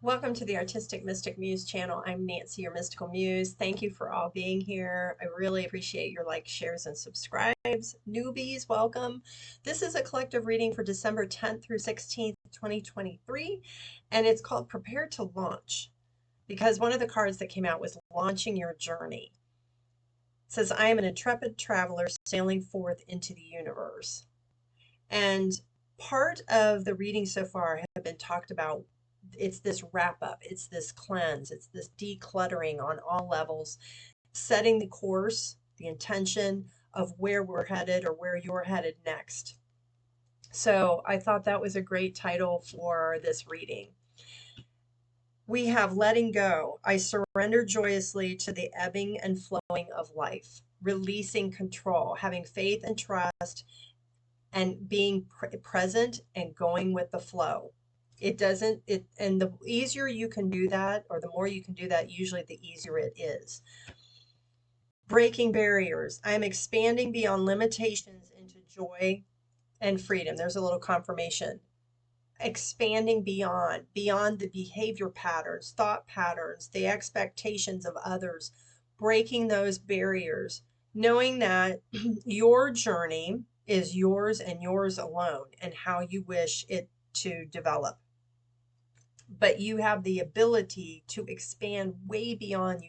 Welcome to the Artistic Mystic Muse channel. I'm Nancy, your mystical muse. Thank you for all being here. I really appreciate your likes, shares, and subscribes. Newbies, welcome. This is a collective reading for December 10th through 16th, 2023, and it's called Prepare to Launch because one of the cards that came out was Launching Your Journey. It says, I am an intrepid traveler sailing forth into the universe. And part of the reading so far have been talked about. It's this wrap up, it's this cleanse, it's this decluttering on all levels, setting the course, the intention of where we're headed or where you're headed next. So I thought that was a great title for this reading. We have letting go. I surrender joyously to the ebbing and flowing of life, releasing control, having faith and trust, and being present and going with the flow. And the easier you can do that, or the more you can do that, usually the easier it is. Breaking barriers. I am expanding beyond limitations into joy and freedom. There's a little confirmation. Expanding beyond the behavior patterns, thought patterns, the expectations of others, breaking those barriers, knowing that your journey is yours and yours alone and how you wish it to develop. But you have the ability to expand way beyond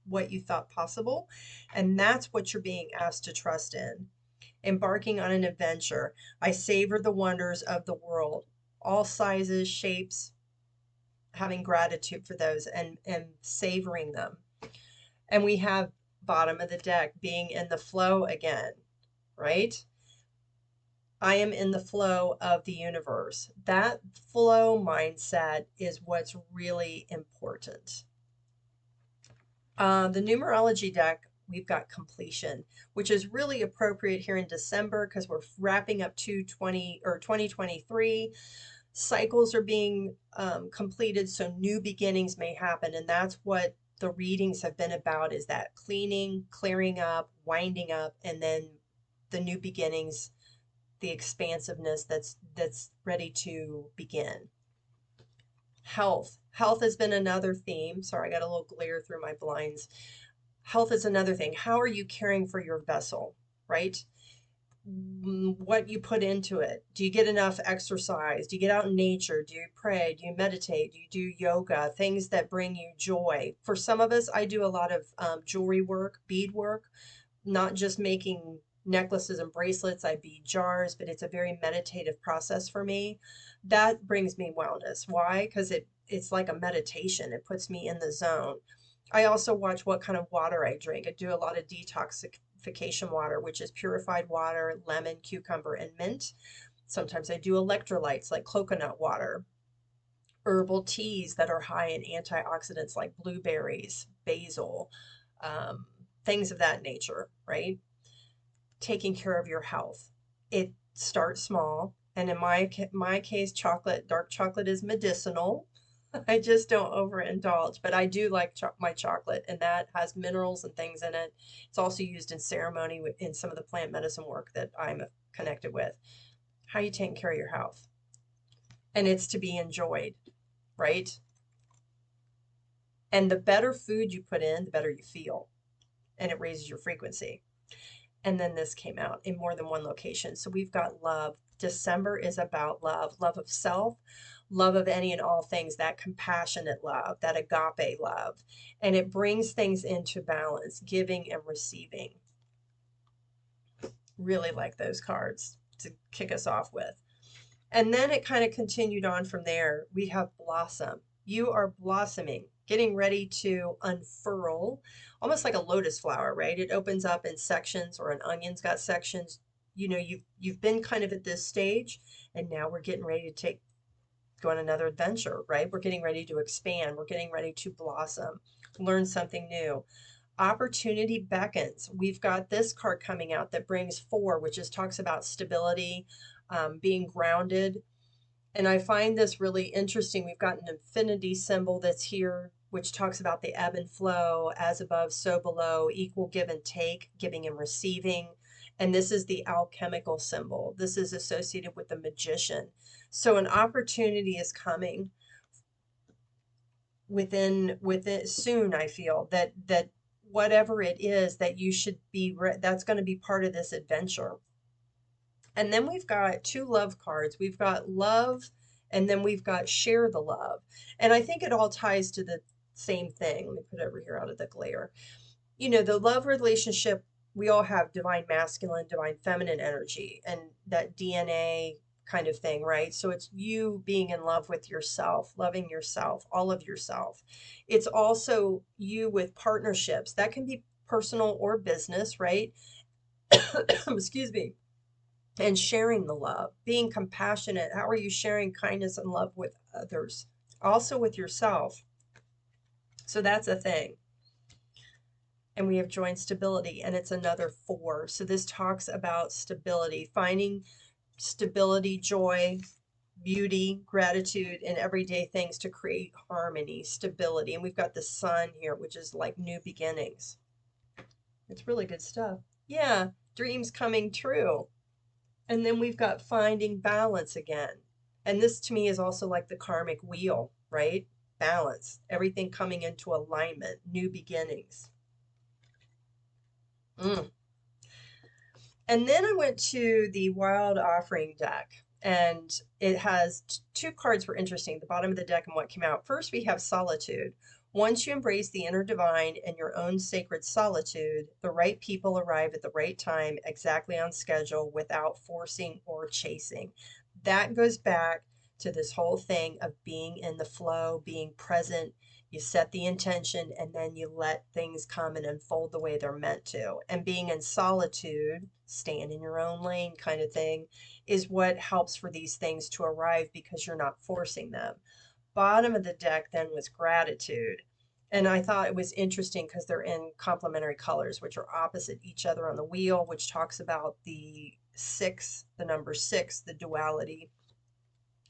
what you thought possible. And that's what you're being asked to trust in. Embarking on an adventure. I savor the wonders of the world, all sizes, shapes, having gratitude for those and savoring them. And we have bottom of the deck, being in the flow again, right? I am in the flow of the universe. That flow mindset is what's really important. The numerology deck, we've got completion, which is really appropriate here in December because we're wrapping up 2023. Cycles are being completed, so new beginnings may happen, and that's what the readings have been about, is that cleaning, clearing up, winding up, and then the new beginnings, the expansiveness that's ready to begin. Health has been another theme. Sorry, I got a little glare through my blinds. Health is another thing. How are you caring for your vessel, right? What you put into it. Do you get enough exercise? Do you get out in nature? Do you pray? Do you meditate? Do you do yoga? Things that bring you joy. For some of us, I do a lot of jewelry work, bead work, not just making necklaces and bracelets. I bead jars, but it's a very meditative process for me. That brings me wellness. Why? Because it's like a meditation. It puts me in the zone. I also watch what kind of water I drink. I do a lot of detoxification water, which is purified water, lemon, cucumber, and mint. Sometimes I do electrolytes like coconut water, herbal teas that are high in antioxidants like blueberries, basil, things of that nature, right? Taking care of your health. It starts small. And in my case, dark chocolate is medicinal. I just don't overindulge, but I do like my chocolate, and that has minerals and things in it. It's also used in ceremony in some of the plant medicine work that I'm connected with. How are you taking care of your health? And it's to be enjoyed, right? And the better food you put in, the better you feel, and it raises your frequency. And then this came out in more than one location. So we've got love. December is about love, love of self, love of any and all things, that compassionate love, that agape love. And it brings things into balance, giving and receiving. Really like those cards to kick us off with. And then it kind of continued on from there. We have blossom. You are blossoming, getting ready to unfurl, almost like a lotus flower, right? It opens up in sections, or an onion's got sections. You know, you've been kind of at this stage, and now we're getting ready to go on another adventure, right? We're getting ready to expand. We're getting ready to blossom, learn something new. Opportunity beckons. We've got this card coming out that brings 4, which is talks about stability, being grounded. And I find this really interesting. We've got an infinity symbol that's here, which talks about the ebb and flow, as above, so below, equal give and take, giving and receiving. And this is the alchemical symbol. This is associated with the magician. So an opportunity is coming within soon. I feel that whatever it is that you should be, that's going to be part of this adventure. And then we've got two love cards. We've got love, and then we've got share the love. And I think it all ties to the same thing. Let me put it over here out of the glare. You know, the love relationship, we all have divine masculine, divine feminine energy, and that DNA kind of thing, right? So it's you being in love with yourself, loving yourself, all of yourself. It's also you with partnerships. That can be personal or business, right? Excuse me. And sharing the love, being compassionate. How are you sharing kindness and love with others? Also with yourself. So that's a thing. And we have joint stability, and it's another 4. So this talks about stability, finding stability, joy, beauty, gratitude in everyday things to create harmony, stability. And we've got the sun here, which is like new beginnings. It's really good stuff. Yeah, dreams coming true. And then we've got finding balance again. And this to me is also like the karmic wheel, right? Balance, everything coming into alignment, new beginnings. Mm. And then I went to the Wild Offering deck, and it has 2 cards were interesting, the bottom of the deck and what came out. First, we have Solitude. Once you embrace the inner divine and your own sacred solitude, the right people arrive at the right time, exactly on schedule, without forcing or chasing. That goes back to this whole thing of being in the flow, being present. You set the intention and then you let things come and unfold the way they're meant to. And being in solitude, staying in your own lane kind of thing, is what helps for these things to arrive because you're not forcing them. Bottom of the deck then was Gratitude. And I thought it was interesting because they're in complementary colors, which are opposite each other on the wheel, which talks about the 6, the number 6, the duality.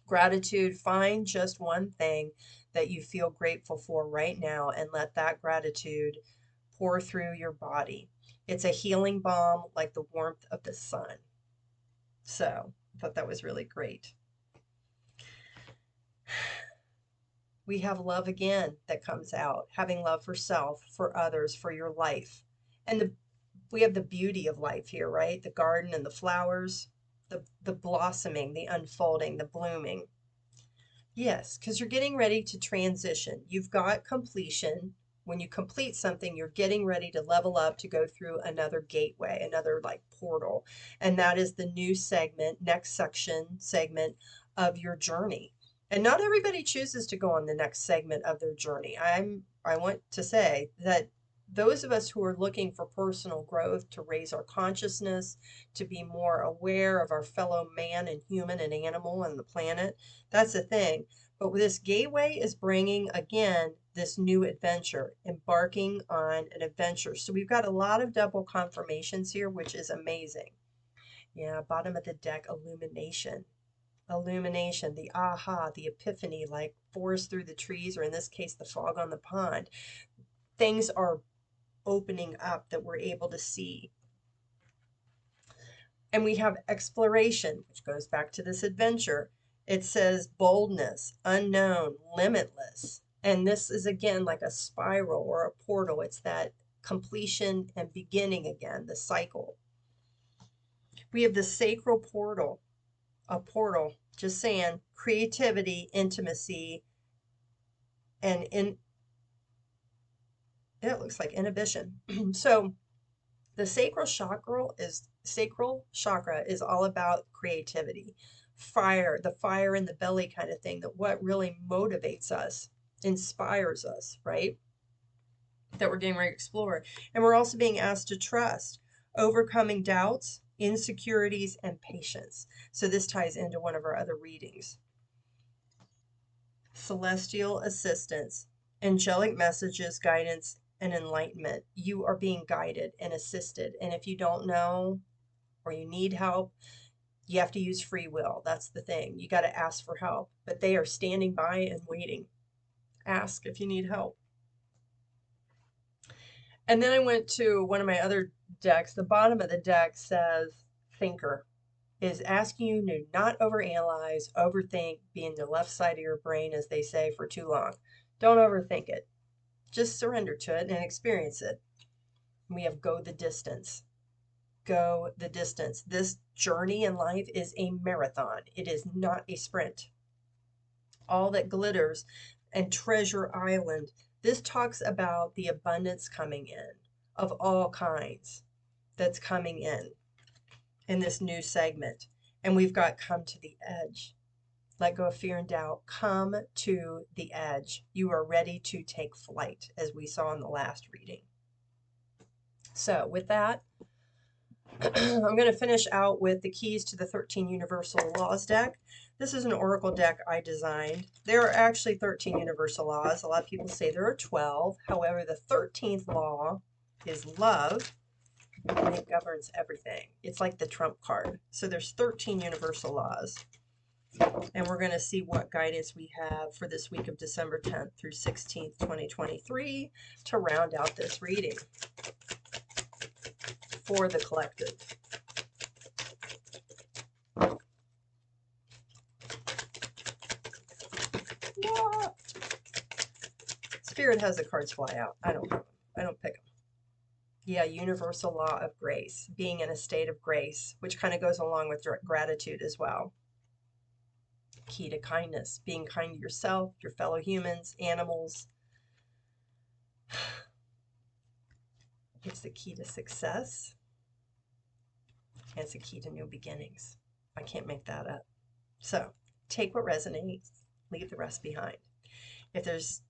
Gratitude, find just one thing that you feel grateful for right now and let that gratitude pour through your body. It's a healing balm like the warmth of the sun. So I thought that was really great. We have love again that comes out, having love for self, for others, for your life. And we have the beauty of life here, right? The garden and the flowers, the blossoming, the unfolding, the blooming. Yes, because you're getting ready to transition. You've got completion. When you complete something, you're getting ready to level up to go through another gateway, another like portal. And that is the new segment, next segment of your journey. And not everybody chooses to go on the next segment of their journey. I want to say that those of us who are looking for personal growth, to raise our consciousness, to be more aware of our fellow man and human and animal and the planet, that's the thing. But this gateway is bringing, again, this new adventure, embarking on an adventure. So we've got a lot of double confirmations here, which is amazing. Yeah, bottom of the deck, illumination. Illumination, the aha, the epiphany, like forest through the trees, or in this case, the fog on the pond. Things are opening up that we're able to see. And we have exploration, which goes back to this adventure. It says boldness, unknown, limitless. And this is again like a spiral or a portal. It's that completion and beginning again, the cycle. We have the sacral portal, a portal, just saying, creativity, intimacy, and it looks like inhibition. So the sacral chakra is all about creativity, fire, the fire in the belly kind of thing, that what really motivates us, inspires us, right? That we're getting ready to explore. And we're also being asked to trust, overcoming doubts, insecurities, and patience. So this ties into one of our other readings. Celestial assistance, angelic messages, guidance, and enlightenment. You are being guided and assisted. And if you don't know or you need help, you have to use free will. That's the thing. You got to ask for help. But they are standing by and waiting. Ask if you need help. And then I went to one of my other decks. The bottom of the deck says thinker. Is asking you to not overanalyze, overthink, be in the left side of your brain, as they say, for too long. Don't overthink it. Just surrender to it and experience it. We have go the distance. Go the distance. This journey in life is a marathon. It is not a sprint. All that glitters and Treasure Island. This talks about the abundance coming in of all kinds that's coming in this new segment. And we've got come to the edge. Let go of fear and doubt. Come to the edge. You are ready to take flight, as we saw in the last reading. So with that, I'm going to finish out with the keys to the 13 Universal Laws deck. This is an oracle deck I designed. There are actually 13 universal laws. A lot of people say there are 12. However, the 13th law is love, and it governs everything. It's like the trump card. So there's 13 universal laws. And we're going to see what guidance we have for this week of December 10th through 16th, 2023 to round out this reading for the collective. What? Spirit has the cards fly out. I don't pick them. Yeah, universal law of grace, being in a state of grace, which kind of goes along with gratitude as well. Key to kindness, being kind to yourself, your fellow humans, animals. It's the key to success. And it's the key to new beginnings. I can't make that up. So take what resonates, leave the rest behind. If there's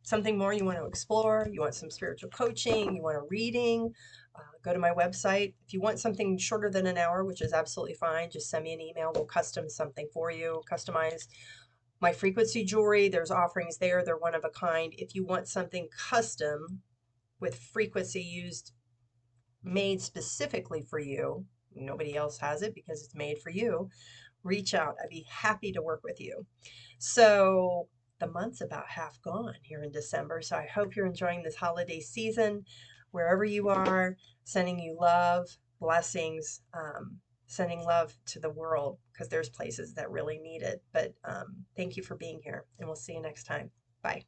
something more you want to explore, you want some spiritual coaching, you want a reading, go to my website. If you want something shorter than an hour, which is absolutely fine, just send me an email. We'll custom something for you, customize my frequency jewelry. There's offerings there. They're one of a kind. If you want something custom with frequency used, made specifically for you, nobody else has it because it's made for you, reach out. I'd be happy to work with you. So the month's about half gone here in December. So I hope you're enjoying this holiday season. Wherever you are, sending you love, blessings, sending love to the world because there's places that really need it. But thank you for being here, and we'll see you next time. Bye.